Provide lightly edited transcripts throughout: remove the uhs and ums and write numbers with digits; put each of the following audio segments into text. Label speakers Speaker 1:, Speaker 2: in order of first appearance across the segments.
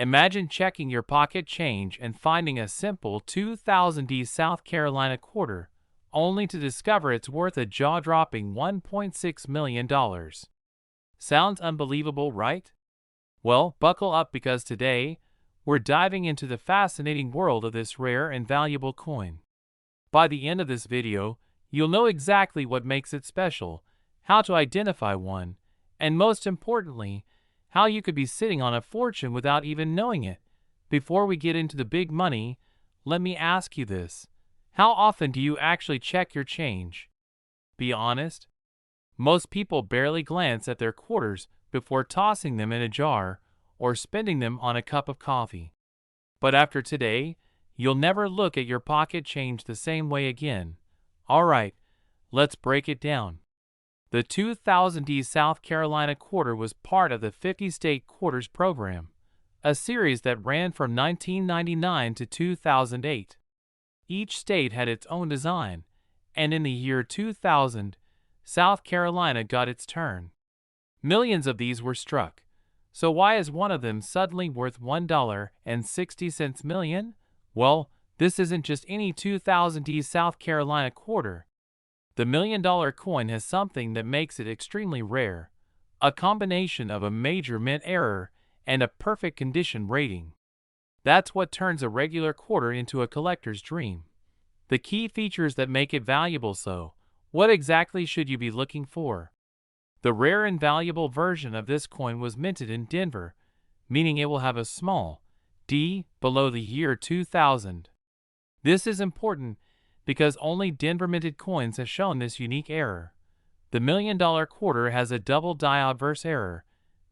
Speaker 1: Imagine checking your pocket change and finding a simple 2000 South Carolina quarter, only to discover it's worth a jaw-dropping $1.6 million. Sounds unbelievable, right? Well, buckle up because today, we're diving into the fascinating world of this rare and valuable coin. By the end of this video, you'll know exactly what makes it special, how to identify one, and most importantly, how you could be sitting on a fortune without even knowing it. Before we get into the big money, let me ask you this. How often do you actually check your change? Be honest. Most people barely glance at their quarters before tossing them in a jar or spending them on a cup of coffee. But after today, you'll never look at your pocket change the same way again. All right, let's break it down. The 2000 South Carolina quarter was part of the 50-state quarters program, a series that ran from 1999 to 2008. Each state had its own design, and in the year 2000, South Carolina got its turn. Millions of these were struck. So why is one of them suddenly worth $1.60 million? Well, this isn't just any 2000 South Carolina quarter. The $1 million coin has something that makes it extremely rare, a combination of a major mint error and a perfect condition rating. That's what turns a regular quarter into a collector's dream. The key features that make it valuable. So, what exactly should you be looking for? The rare and valuable version of this coin was minted in Denver, meaning it will have a small D below the year 2000. This is important because only Denver-minted coins have shown this unique error. The $1 million quarter has a double die-obverse error,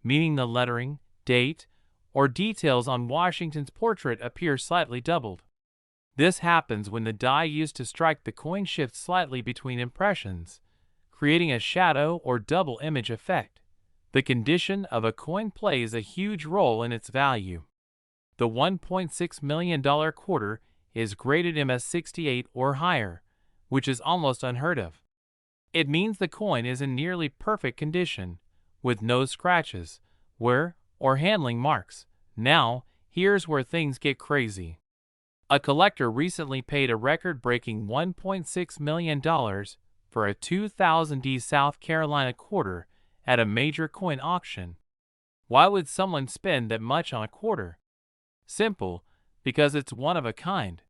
Speaker 1: meaning the lettering, date, or details on Washington's portrait appear slightly doubled. This happens when the die used to strike the coin shifts slightly between impressions, creating a shadow or double image effect. The condition of a coin plays a huge role in its value. The $1.6 million quarter is graded MS68 or higher, which is almost unheard of. It means the coin is in nearly perfect condition, with no scratches, wear, or handling marks. Now, here's where things get crazy. A collector recently paid a record-breaking $1.6 million for a 2000 South Carolina quarter at a major coin auction. Why would someone spend that much on a quarter? Simple, because it's one of a kind.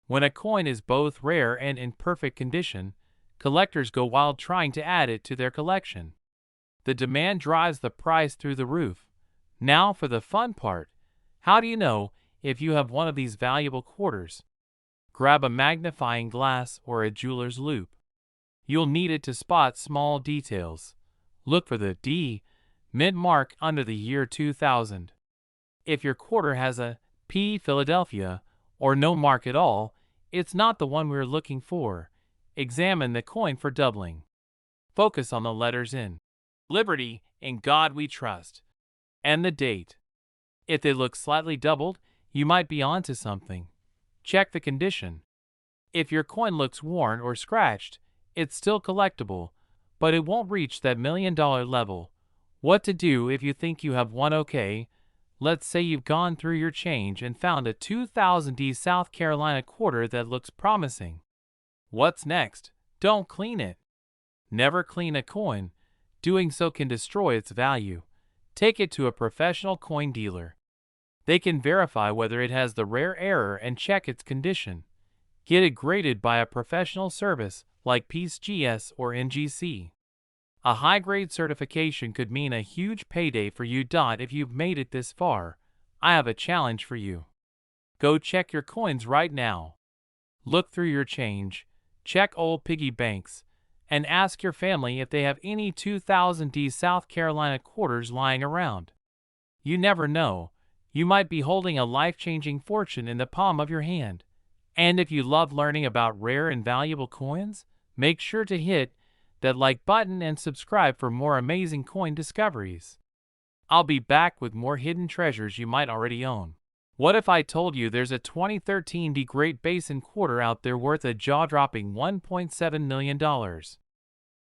Speaker 1: When a coin is both rare and in perfect condition, collectors go wild trying to add it to their collection. The demand drives the price through the roof. Now for the fun part. How do you know if you have one of these valuable quarters? Grab a magnifying glass or a jeweler's loupe. You'll need it to spot small details. Look for the D mint mark under the year 2000. If your quarter has a P Philadelphia or no mark at all, it's not the one we're looking for. Examine the coin for doubling. Focus on the letters in Liberty, in God we trust, and the date. If they look slightly doubled, you might be onto something. Check the condition. If your coin looks worn or scratched, it's still collectible, but it won't reach that $1 million level. What to do if you think you have one? Okay, let's say you've gone through your change and found a 2000 South Carolina quarter that looks promising. What's next? Don't clean it. Never clean a coin. Doing so can destroy its value. Take it to a professional coin dealer. They can verify whether it has the rare error and check its condition. Get it graded by a professional service like PCGS or NGC. A high-grade certification could mean a huge payday for you. If you've made it this far, I have a challenge for you. Go check your coins right now. Look through your change, check old piggy banks, and ask your family if they have any 2000 South Carolina quarters lying around. You never know, you might be holding a life-changing fortune in the palm of your hand. And if you love learning about rare and valuable coins, make sure to hit that like button and subscribe for more amazing coin discoveries. I'll be back with more hidden treasures you might already own. What if I told you there's a 2013 Great Basin quarter out there worth a jaw-dropping $1.7 million?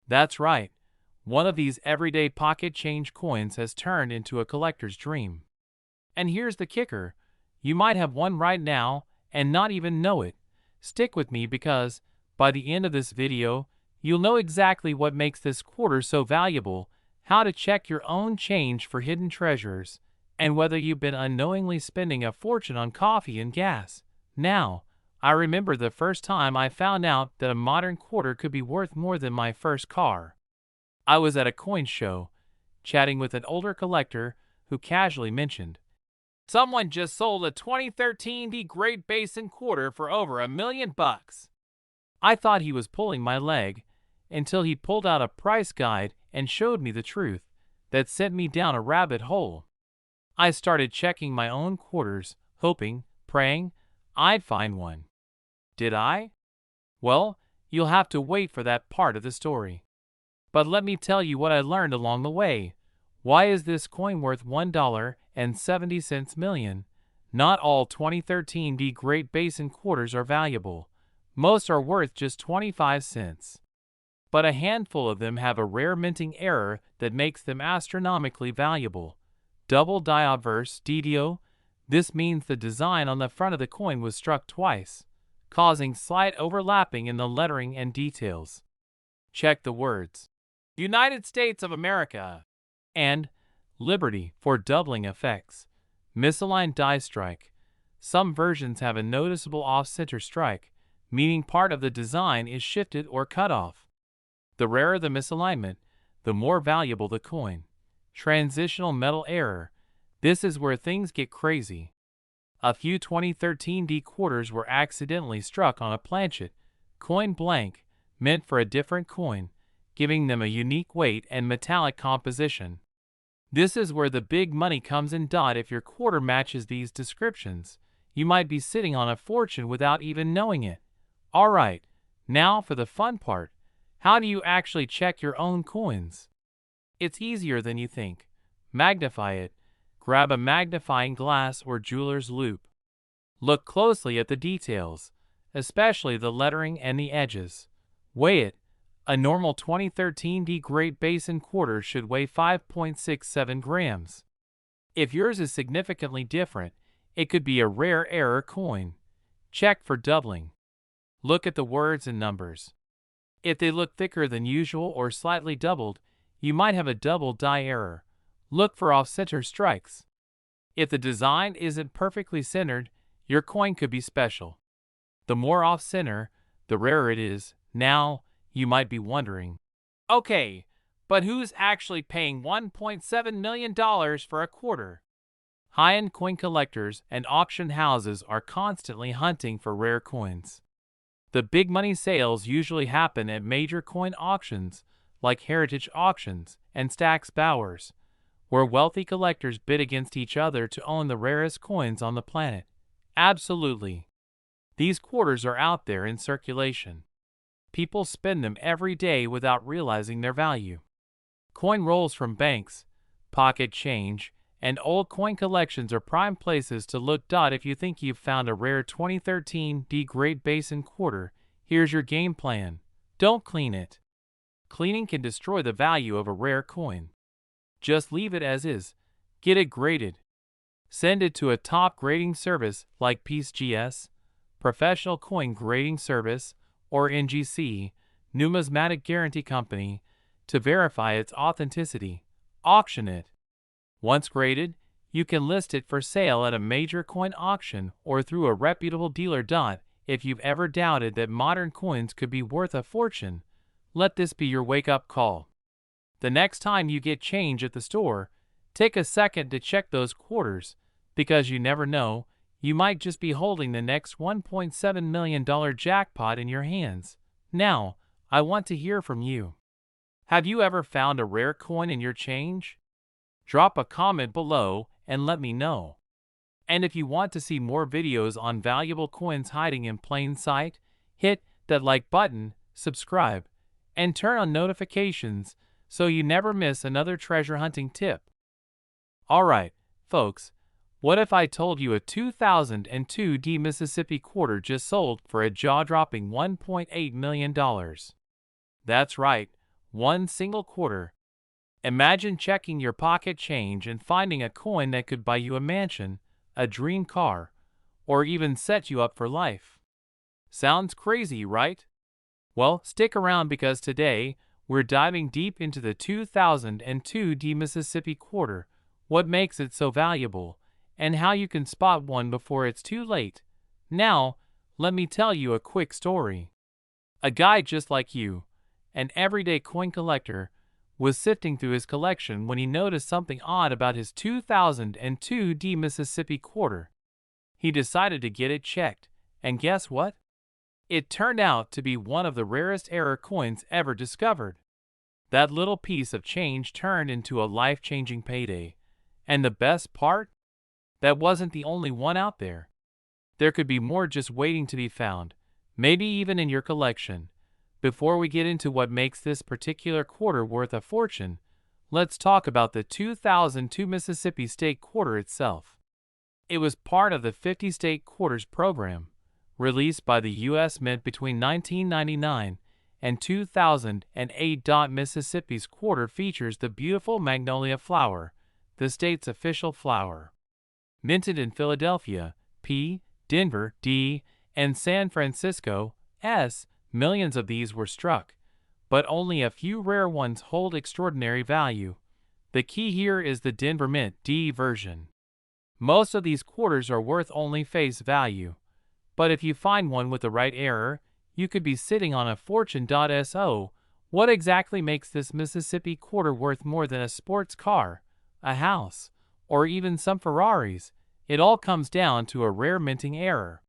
Speaker 1: That's right. One of these everyday pocket change coins has turned into a collector's dream. And here's the kicker. You might have one right now and not even know it. Stick with me because, by the end of this video, you'll know exactly what makes this quarter so valuable, how to check your own change for hidden treasures, and whether you've been unknowingly spending a fortune on coffee and gas. Now, I remember the first time I found out that a modern quarter could be worth more than my first car. I was at a coin show, chatting with an older collector who casually mentioned, "Someone just sold a 2013 Great Basin quarter for over $1 million." I thought he was pulling my leg until he pulled out a price guide and showed me the truth that sent me down a rabbit hole. I started checking my own quarters, hoping, praying, I'd find one. Did I? Well, you'll have to wait for that part of the story. But let me tell you what I learned along the way. Why is this coin worth $1.70 million? Not all 2013 Great Basin quarters are valuable. Most are worth just 25 cents. But a handful of them have a rare minting error that makes them astronomically valuable. Double die obverse DDO. This means the design on the front of the coin was struck twice, causing slight overlapping in the lettering and details. Check the words United States of America and Liberty for doubling effects. Misaligned die strike. Some versions have a noticeable off-center strike, meaning part of the design is shifted or cut off. The rarer the misalignment, the more valuable the coin. Transitional metal error. This is where things get crazy. A few 2013 quarters were accidentally struck on a planchet, coin blank, meant for a different coin, giving them a unique weight and metallic composition. This is where the big money comes in. If your quarter matches these descriptions, you might be sitting on a fortune without even knowing it. Alright, now for the fun part. How do you actually check your own coins? It's easier than you think. Magnify it. Grab a magnifying glass or jeweler's loupe. Look closely at the details, especially the lettering and the edges. Weigh it. A normal 2013 Great Basin quarter should weigh 5.67 grams. If yours is significantly different, it could be a rare error coin. Check for doubling. Look at the words and numbers. If they look thicker than usual or slightly doubled, you might have a double die error. Look for off-center strikes. If the design isn't perfectly centered, your coin could be special. The more off-center, the rarer it is. Now, you might be wondering, okay, but who's actually paying $1.7 million for a quarter? High-end coin collectors and auction houses are constantly hunting for rare coins. The big money sales usually happen at major coin auctions like Heritage Auctions and Stack's Bowers, where wealthy collectors bid against each other to own the rarest coins on the planet. Absolutely. These quarters are out there in circulation. People spend them every day without realizing their value. Coin rolls from banks, pocket change, and old coin collections are prime places to look. If you think you've found a rare 2013 Great Basin quarter, here's your game plan. Don't clean it. Cleaning can destroy the value of a rare coin. Just leave it as is. Get it graded. Send it to a top grading service like PCGS, Professional Coin Grading Service, or NGC, Numismatic Guarantee Company, to verify its authenticity. Auction it. Once graded, you can list it for sale at a major coin auction or through a reputable dealer. If you've ever doubted that modern coins could be worth a fortune, let this be your wake-up call. The next time you get change at the store, take a second to check those quarters, because you never know, you might just be holding the next $1.7 million jackpot in your hands. Now, I want to hear from you. Have you ever found a rare coin in your change? Drop a comment below and let me know. And if you want to see more videos on valuable coins hiding in plain sight, hit that like button, subscribe, and turn on notifications so you never miss another treasure hunting tip. Alright, folks, what if I told you a 2002 Mississippi quarter just sold for a jaw-dropping $1.8 million? That's right, one single quarter. Imagine checking your pocket change and finding a coin that could buy you a mansion, a dream car, or even set you up for life. Sounds crazy, right? Well, stick around because today we're diving deep into the 2002 D Mississippi quarter, what makes it so valuable, and how you can spot one before it's too late. Now, let me tell you a quick story. A guy just like you, an everyday coin collector, was sifting through his collection when he noticed something odd about his 2002 D Mississippi quarter. He decided to get it checked, and guess what? It turned out to be one of the rarest error coins ever discovered. That little piece of change turned into a life-changing payday. And the best part? That wasn't the only one out there. There could be more just waiting to be found, maybe even in your collection. Before we get into what makes this particular quarter worth a fortune, let's talk about the 2002 Mississippi State Quarter itself. It was part of the 50 State Quarters program, released by the U.S. Mint between 1999 and 2008. Mississippi's quarter features the beautiful magnolia flower, the state's official flower. Minted in Philadelphia, P., Denver, D., and San Francisco, S., millions of these were struck, but only a few rare ones hold extraordinary value. The key here is the Denver Mint D version. Most of these quarters are worth only face value, but if you find one with the right error, you could be sitting on a fortune. So, what exactly makes this Mississippi quarter worth more than a sports car, a house, or even some Ferraris? It all comes down to a rare minting error.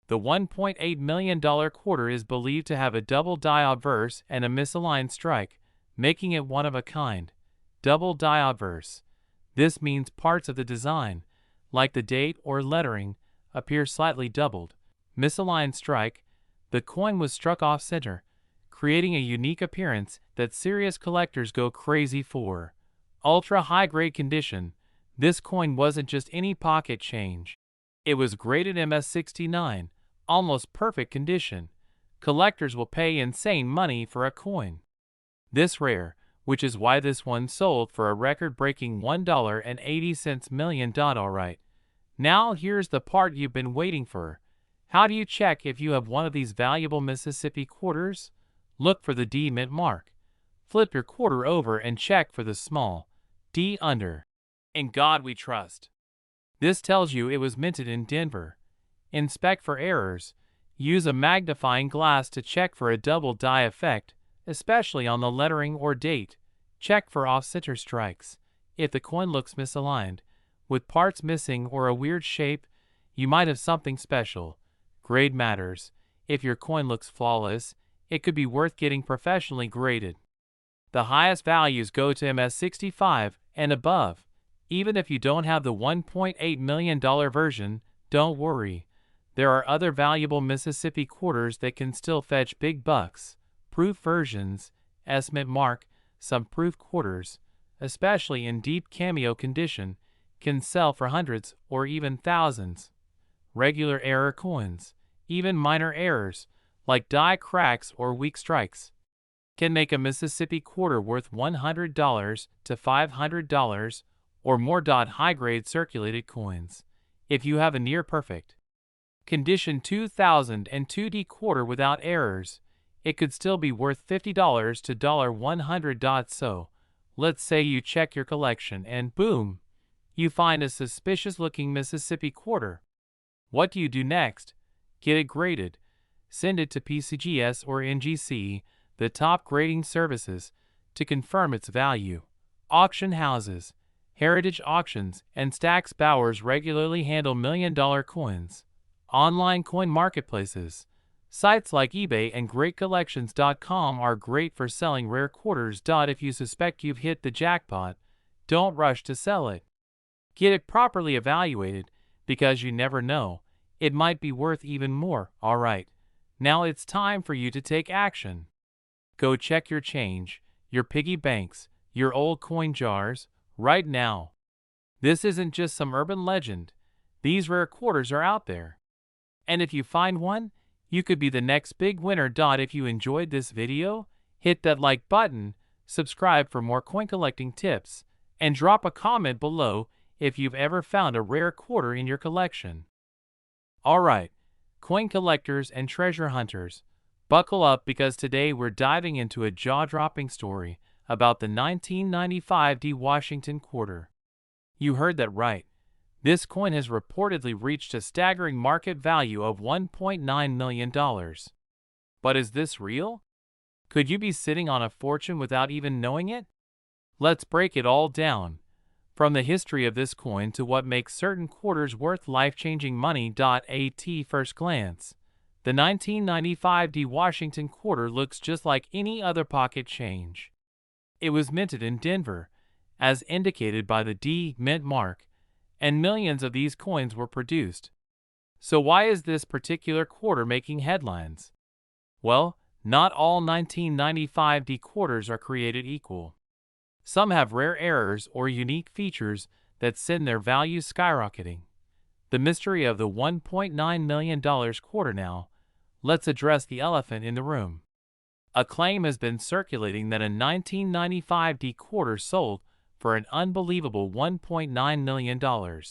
Speaker 1: The $1.8 million quarter is believed to have a double die obverse and a misaligned strike, making it one of a kind. Double die obverse. This means parts of the design, like the date or lettering, appear slightly doubled. Misaligned strike. The coin was struck off-center, creating a unique appearance that serious collectors go crazy for. Ultra high-grade condition. This coin wasn't just any pocket change. It was graded MS69, almost perfect condition. Collectors will pay insane money for a coin this rare, which is why this one sold for a record-breaking $1.80 million. Alright, now here's the part you've been waiting for. How do you check if you have one of these valuable Mississippi quarters? Look for the D mint mark. Flip your quarter over and check for the small D under. In God we trust. This tells you it was minted in Denver. Inspect for errors. Use a magnifying glass to check for a double die effect, especially on the lettering or date. Check for off-center strikes. If the coin looks misaligned, with parts missing or a weird shape, you might have something special. Grade matters. If your coin looks flawless, it could be worth getting professionally graded. The highest values go to MS65 and above. Even if you don't have the $1.8 million version, don't worry. There are other valuable Mississippi quarters that can still fetch big bucks. Proof versions, S mint mark, some proof quarters, especially in deep cameo condition, can sell for hundreds or even thousands. Regular error coins, even minor errors, like die cracks or weak strikes, can make a Mississippi quarter worth $100 to $500 or more. High-grade circulated coins. If you have a near-perfect condition 2002 D quarter without errors, it could still be worth $50 to $100. So, let's say you check your collection and boom, you find a suspicious-looking Mississippi quarter. What do you do next? Get it graded. Send it to PCGS or NGC, the top grading services, to confirm its value. Auction houses, Heritage Auctions, and Stack's Bowers regularly handle million-dollar coins. Online coin marketplaces. Sites like eBay and GreatCollections.com are great for selling rare quarters. If you suspect you've hit the jackpot, don't rush to sell it. Get it properly evaluated, because you never know, it might be worth even more. Alright, now it's time for you to take action. Go check your change, your piggy banks, your old coin jars, right now. This isn't just some urban legend. These rare quarters are out there. And if you find one, you could be the next big winner. If you enjoyed this video, hit that like button, subscribe for more coin collecting tips, and drop a comment below if you've ever found a rare quarter in your collection. Alright, coin collectors and treasure hunters, buckle up because today we're diving into a jaw-dropping story about the 1995 Washington quarter. You heard that right. This coin has reportedly reached a staggering market value of $1.9 million. But is this real? Could you be sitting on a fortune without even knowing it? Let's break it all down. From the history of this coin to what makes certain quarters worth life-changing money. At first glance, the 1995 Washington quarter looks just like any other pocket change. It was minted in Denver, as indicated by the D mint mark, and millions of these coins were produced. So why is this particular quarter making headlines? Well, not all 1995 quarters are created equal. Some have rare errors or unique features that send their value skyrocketing. The mystery of the $1.9 million quarter now. Let's address the elephant in the room. A claim has been circulating that a 1995 quarter sold for an unbelievable $1.9 million.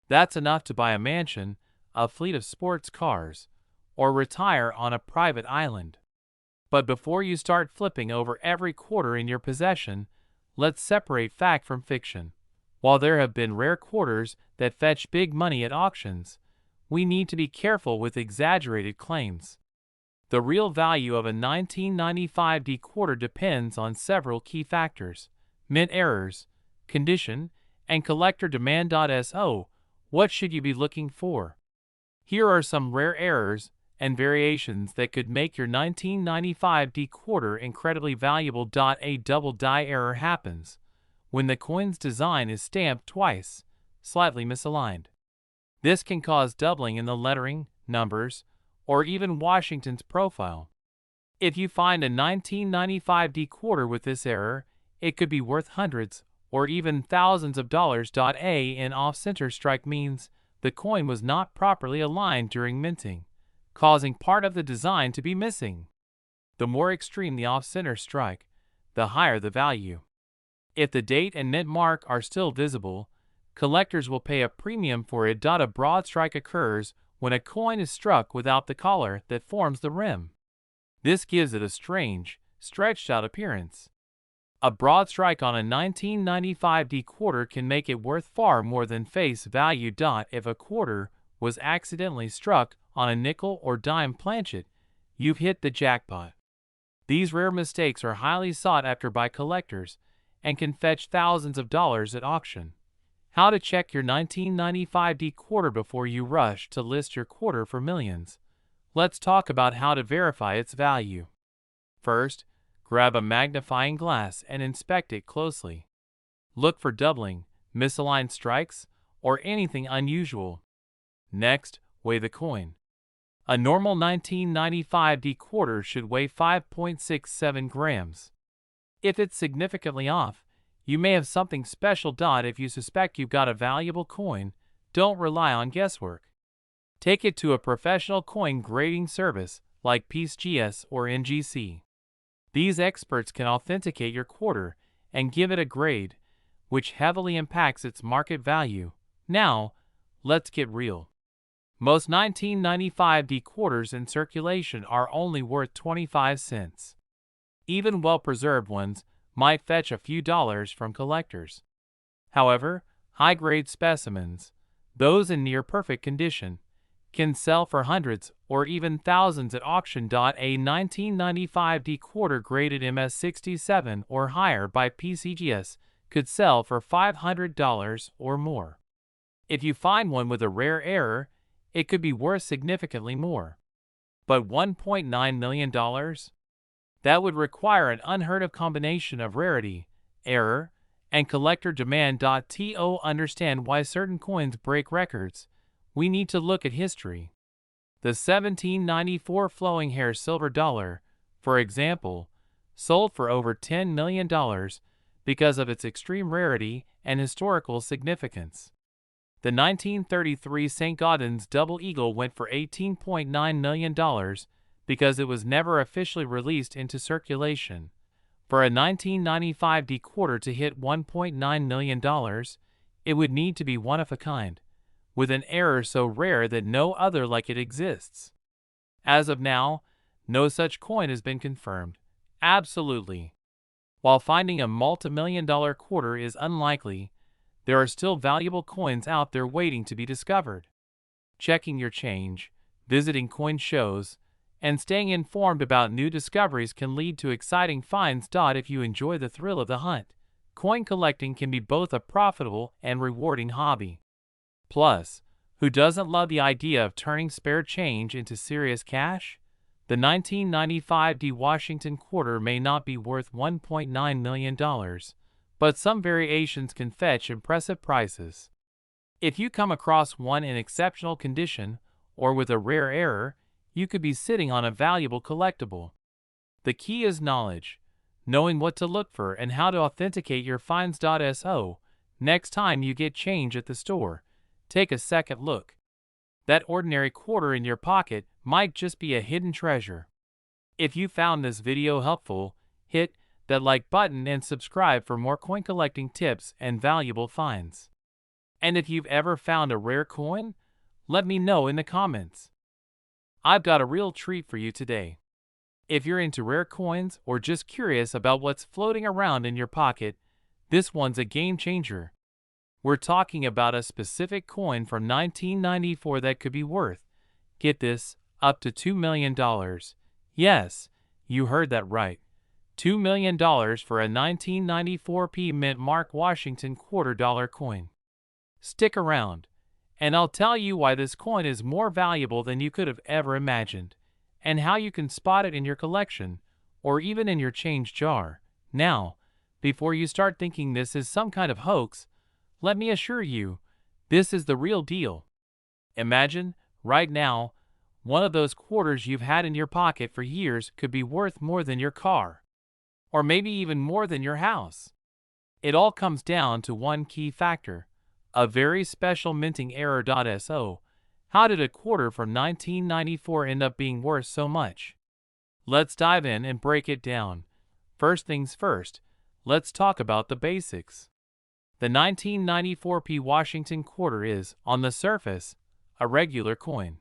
Speaker 1: That's enough to buy a mansion, a fleet of sports cars, or retire on a private island. But before you start flipping over every quarter in your possession, let's separate fact from fiction. While there have been rare quarters that fetch big money at auctions, we need to be careful with exaggerated claims. The real value of a 1995 quarter depends on several key factors: mint errors, condition, and collector demand. So, what should you be looking for? Here are some rare errors and variations that could make your 1995 quarter incredibly valuable. A double die error happens when the coin's design is stamped twice, slightly misaligned. This can cause doubling in the lettering, numbers, or even Washington's profile. If you find a 1995 quarter with this error, it could be worth hundreds or even thousands of dollars. An off-center strike means the coin was not properly aligned during minting, causing part of the design to be missing. The more extreme the off-center strike, the higher the value. If the date and mint mark are still visible, collectors will pay a premium for it. A broad strike occurs when a coin is struck without the collar that forms the rim. This gives it a strange, stretched-out appearance. A broad strike on a 1995 quarter can make it worth far more than face value. If a quarter was accidentally struck on a nickel or dime planchet, you've hit the jackpot. These rare mistakes are highly sought after by collectors and can fetch thousands of dollars at auction. How to check your 1995 quarter before you rush to list your quarter for millions. Let's talk about how to verify its value. First, grab a magnifying glass and inspect it closely. Look for doubling, misaligned strikes, or anything unusual. Next, weigh the coin. A normal 1995 quarter should weigh 5.67 grams. If it's significantly off, you may have something special. If you suspect you've got a valuable coin, don't rely on guesswork. Take it to a professional coin grading service like PCGS or NGC. These experts can authenticate your quarter and give it a grade, which heavily impacts its market value. Now, let's get real. Most 1995 quarters in circulation are only worth 25 cents. Even well-preserved ones might fetch a few dollars from collectors. However, high-grade specimens, those in near-perfect condition, can sell for hundreds or even thousands at auction. A 1995 quarter graded MS67 or higher by PCGS could sell for $500 or more. If you find one with a rare error, it could be worth significantly more. But $1.9 million? That would require an unheard-of combination of rarity, error, and collector demand. To understand why certain coins break records, we need to look at history. The 1794 flowing hair silver dollar, for example, sold for over $10 million because of its extreme rarity and historical significance. The 1933 St. Gaudens double eagle went for $18.9 million because it was never officially released into circulation, For a 1995 D quarter to hit $1.9 million, it would need to be one of a kind, with an error so rare that no other like it exists. As of now, no such coin has been confirmed. Absolutely. While finding a multi-million-dollar quarter is unlikely, there are still valuable coins out there waiting to be discovered. Checking your change, visiting coin shows, and staying informed about new discoveries can lead to exciting finds. If you enjoy the thrill of the hunt, coin collecting can be both a profitable and rewarding hobby. Plus, who doesn't love the idea of turning spare change into serious cash? The 1995 D Washington quarter may not be worth $1.9 million, but some variations can fetch impressive prices. If you come across one in exceptional condition or with a rare error, you could be sitting on a valuable collectible. The key is knowledge, knowing what to look for and how to authenticate your finds. So, next time you get change at the store, take a second look. That ordinary quarter in your pocket might just be a hidden treasure. If you found this video helpful, hit that like button and subscribe for more coin collecting tips and valuable finds. And if you've ever found a rare coin, let me know in the comments. I've got a real treat for you today. If you're into rare coins or just curious about what's floating around in your pocket, this one's a game changer. We're talking about a specific coin from 1994 that could be worth, get this, up to $2 million. Yes, you heard that right. $2 million for a 1994 Mint Mark Washington $quarter coin. Stick around, and I'll tell you why this coin is more valuable than you could have ever imagined, and how you can spot it in your collection, or even in your change jar. Now, before you start thinking this is some kind of hoax, let me assure you, this is the real deal. Imagine, right now, one of those quarters you've had in your pocket for years could be worth more than your car, or maybe even more than your house. It all comes down to one key factor, a very special minting error. So, how did a quarter from 1994 end up being worth so much? Let's dive in and break it down. First things first, let's talk about the basics. The 1994 Washington quarter is, on the surface, a regular coin.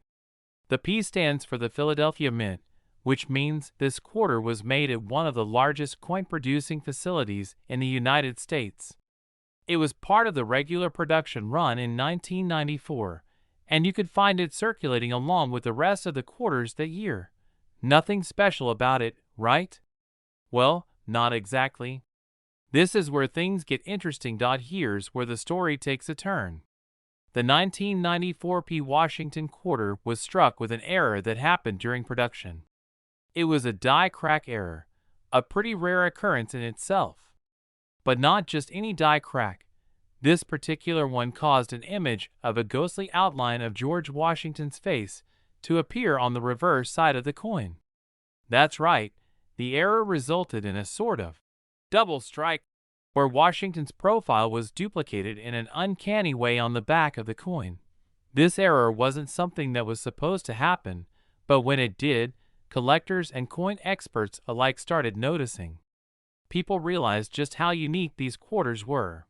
Speaker 1: The P stands for the Philadelphia Mint, which means this quarter was made at one of the largest coin-producing facilities in the United States. It was part of the regular production run in 1994, and you could find it circulating along with the rest of the quarters that year. Nothing special about it, right? Well, not exactly. This is where things get interesting. Here's where the story takes a turn. The 1994 Washington quarter was struck with an error that happened during production. It was a die crack error, a pretty rare occurrence in itself. But not just any die crack. This particular one caused an image of a ghostly outline of George Washington's face to appear on the reverse side of the coin. That's right, the error resulted in a sort of double strike, where Washington's profile was duplicated in an uncanny way on the back of the coin. This error wasn't something that was supposed to happen, but when it did, collectors and coin experts alike started noticing. People realized just how unique these quarters were.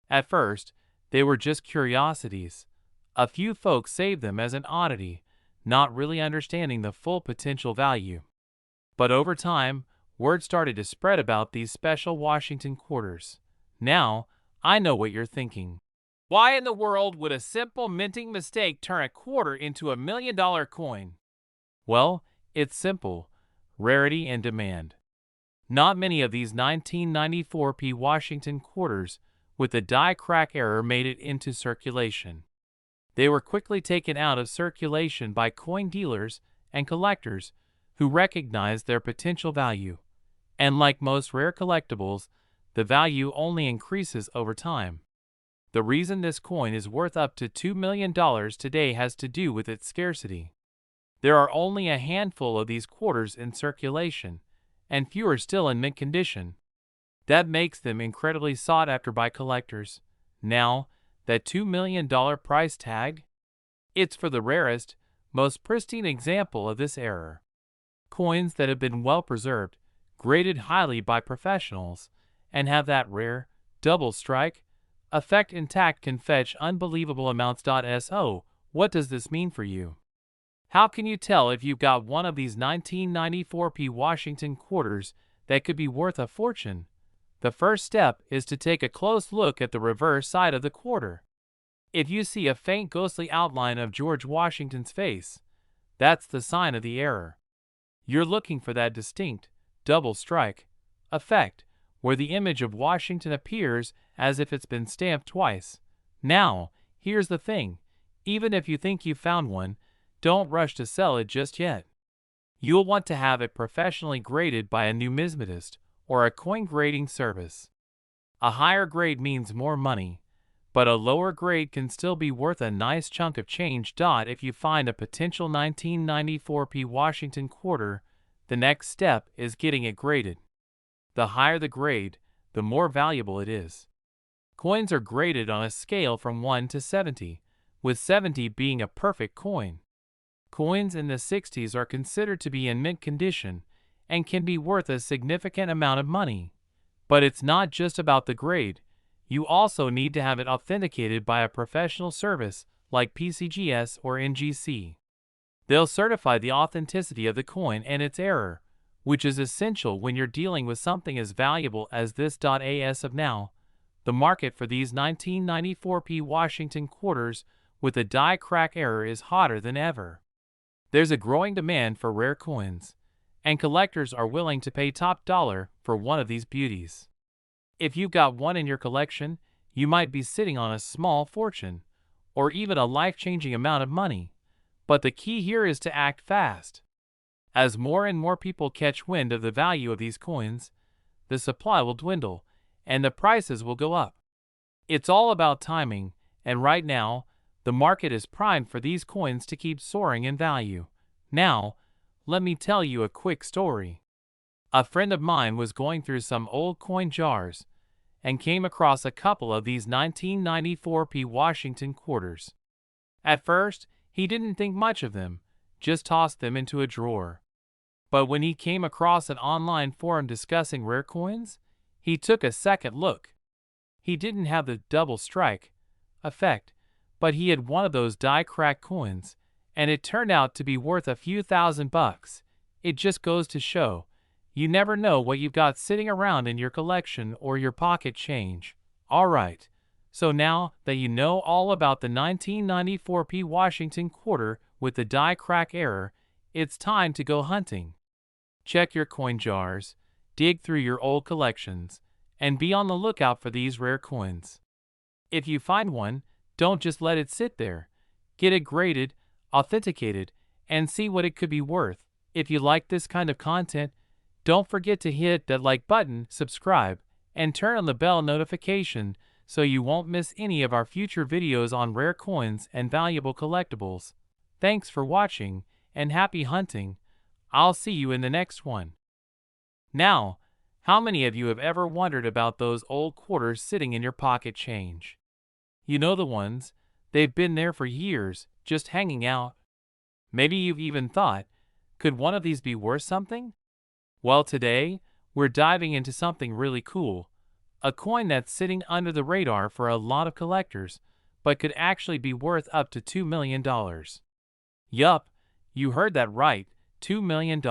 Speaker 1: At first, they were just curiosities. A few folks saved them as an oddity, not really understanding the full potential value. But over time, word started to spread about these special Washington quarters. Now, I know what you're thinking. Why in the world would a simple minting mistake turn a quarter into $1 million coin? Well, it's simple: rarity and demand. Not many of these 1994 Washington quarters with the die crack error made it into circulation. They were quickly taken out of circulation by coin dealers and collectors who recognized their potential value. And like most rare collectibles, the value only increases over time. The reason this coin is worth up to $2 million today has to do with its scarcity. There are only a handful of these quarters in circulation, and fewer still in mint condition. That makes them incredibly sought after by collectors. Now, that $2 million price tag? It's for the rarest, most pristine example of this error. Coins that have been well preserved, graded highly by professionals, and have that rare double strike effect intact can fetch unbelievable amounts. So, what does this mean for you? How can you tell if you've got one of these 1994p Washington quarters that could be worth a fortune? The first step is to take a close look at the reverse side of the quarter. If you see a faint ghostly outline of George Washington's face, that's the sign of the error. You're looking for that distinct double strike effect, where the image of Washington appears as if it's been stamped twice. Now, here's the thing. Even if you think you've found one, don't rush to sell it just yet. You'll want to have it professionally graded by a numismatist or a coin grading service. A higher grade means more money, but a lower grade can still be worth a nice chunk of change. If you find a potential 1994p Washington quarter, the next step is getting it graded. The higher the grade, the more valuable it is. Coins are graded on a scale from 1 to 70, with 70 being a perfect coin. Coins in the 60s are considered to be in mint condition and can be worth a significant amount of money. But it's not just about the grade. You also need to have it authenticated by a professional service like PCGS or NGC. They'll certify the authenticity of the coin and its error, which is essential when you're dealing with something as valuable as this. As of now, the market for these 1994p Washington quarters with a die crack error is hotter than ever. There's a growing demand for rare coins, and collectors are willing to pay top dollar for one of these beauties. If you've got one in your collection, you might be sitting on a small fortune, or even a life-changing amount of money. But the key here is to act fast. As more and more people catch wind of the value of these coins, the supply will dwindle, and the prices will go up. It's all about timing, and right now, the market is primed for these coins to keep soaring in value. Now, let me tell you a quick story. A friend of mine was going through some old coin jars and came across a couple of these 1994p Washington quarters. At first, he didn't think much of them, just tossed them into a drawer. But when he came across an online forum discussing rare coins, he took a second look. He didn't have the double strike effect, but he had one of those die crack coins, and it turned out to be worth a few $1,000s. It just goes to show, you never know what you've got sitting around in your collection or your pocket change. Alright, so now that you know all about the 1994p Washington quarter with the die crack error, it's time to go hunting. Check your coin jars, dig through your old collections, and be on the lookout for these rare coins. If you find one, don't just let it sit there. Get it graded, authenticated, and see what it could be worth. If you like this kind of content, don't forget to hit that like button, subscribe, and turn on the bell notification so you won't miss any of our future videos on rare coins and valuable collectibles. Thanks for watching, and happy hunting. I'll see you in the next one. Now, how many of you have ever wondered about those old quarters sitting in your pocket change? You know the ones, they've been there for years, just hanging out. Maybe you've even thought, could one of these be worth something? Well, today, we're diving into something really cool. A coin that's sitting under the radar for a lot of collectors, but could actually be worth up to $2 million. Yup, you heard that right, $2 million.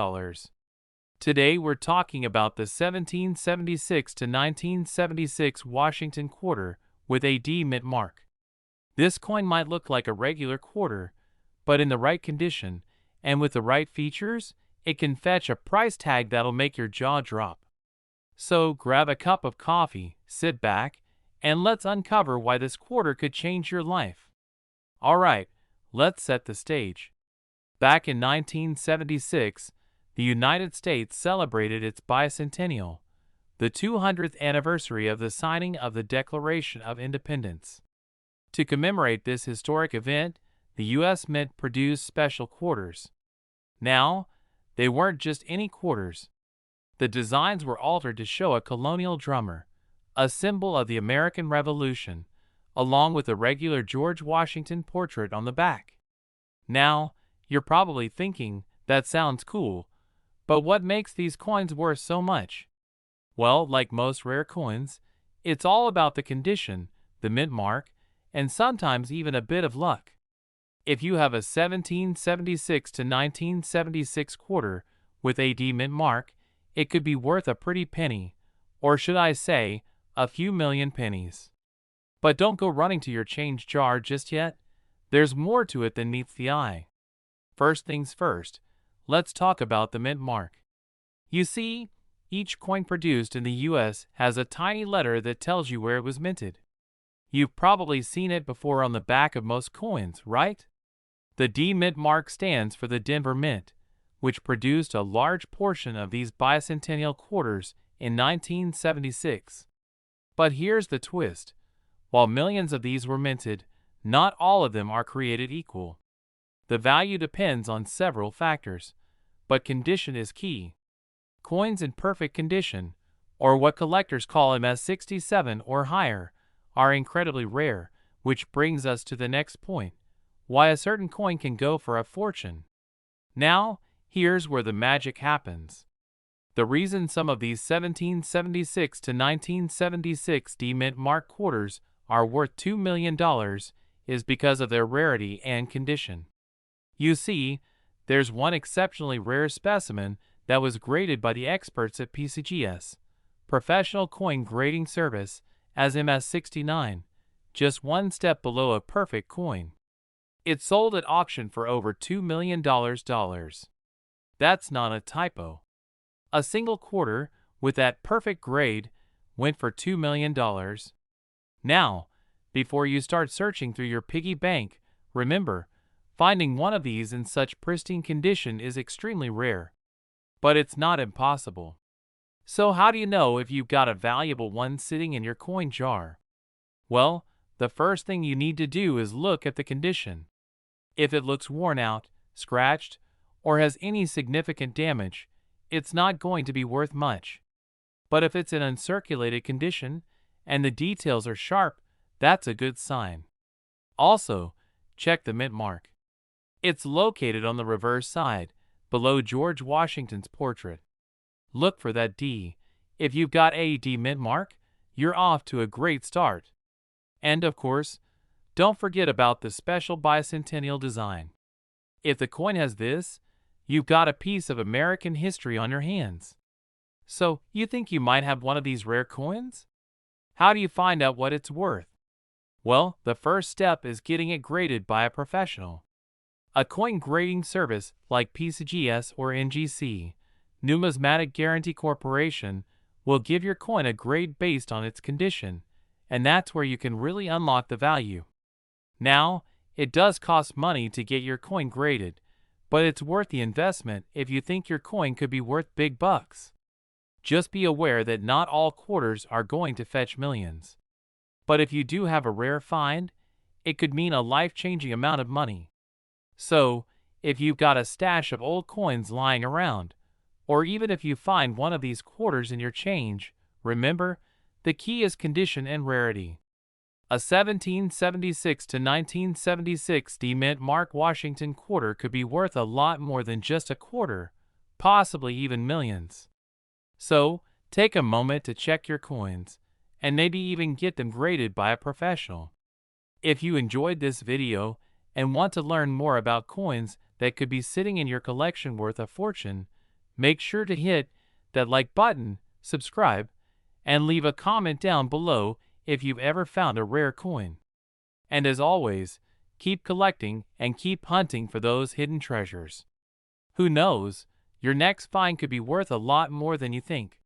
Speaker 1: Today we're talking about the 1776 to 1976 Washington quarter with a D mint mark. This coin might look like a regular quarter, but in the right condition, and with the right features, it can fetch a price tag that'll make your jaw drop. So grab a cup of coffee, sit back, and let's uncover why this quarter could change your life. Alright, let's set the stage. Back in 1976, the United States celebrated its Bicentennial, the 200th anniversary of the signing of the Declaration of Independence. To commemorate this historic event, the U.S. Mint produced special quarters. Now, they weren't just any quarters. The designs were altered to show a colonial drummer, a symbol of the American Revolution, along with a regular George Washington portrait on the back. Now, you're probably thinking, that sounds cool, But what makes these coins worth so much? Well, like most rare coins, it's all about the condition, the mint mark, and sometimes even a bit of luck. If you have a 1776 to 1976 quarter with a D mint mark, it could be worth a pretty penny, or should I say, a few million pennies. But don't go running to your change jar just yet. There's more to it than meets the eye. First things first, let's talk about the mint mark. You see, each coin produced in the US has a tiny letter that tells you where it was minted. You've probably seen it before on the back of most coins, right? The D Mint mark stands for the Denver Mint, which produced a large portion of these bicentennial quarters in 1976. But here's the twist. While millions of these were minted, not all of them are created equal. The value depends on several factors, but condition is key. Coins in perfect condition, or what collectors call them as 67 or higher, are incredibly rare, which brings us to the next point. Why a certain coin can go for a fortune. Now, here's where the magic happens. The reason some of these 1776 to 1976 D Mint mark quarters are worth $2 million is because of their rarity and condition. You see, there's one exceptionally rare specimen that was graded by the experts at PCGS, Professional Coin Grading Service, as MS69, just one step below a perfect coin. It sold at auction for over $2 million. That's not a typo. A single quarter, with that perfect grade, went for $2 million. Now, before you start searching through your piggy bank, remember, finding one of these in such pristine condition is extremely rare. But it's not impossible. So how do you know if you've got a valuable one sitting in your coin jar? Well, the first thing you need to do is look at the condition. If it looks worn out, scratched, or has any significant damage, it's not going to be worth much. But if it's in uncirculated condition and the details are sharp, that's a good sign. Also, check the mint mark. It's located on the reverse side, below George Washington's portrait. Look for that D. If you've got a D mint mark, you're off to a great start. And of course, don't forget about the special bicentennial design. If the coin has this, you've got a piece of American history on your hands. So, you think you might have one of these rare coins? How do you find out what it's worth? Well, the first step is getting it graded by a professional. A coin grading service like PCGS or NGC, Numismatic Guarantee Corporation, will give your coin a grade based on its condition, and that's where you can really unlock the value. Now, it does cost money to get your coin graded, but it's worth the investment if you think your coin could be worth big bucks. Just be aware that not all quarters are going to fetch millions. But if you do have a rare find, it could mean a life-changing amount of money. So, if you've got a stash of old coins lying around, or even if you find one of these quarters in your change, remember, the key is condition and rarity. A 1776 to 1976 D Mint mark Washington quarter could be worth a lot more than just a quarter, possibly even millions. So, take a moment to check your coins, and maybe even get them graded by a professional. If you enjoyed this video and want to learn more about coins that could be sitting in your collection worth a fortune, make sure to hit that like button, subscribe, and leave a comment down below if you've ever found a rare coin. And as always, keep collecting and keep hunting for those hidden treasures. Who knows, your next find could be worth a lot more than you think.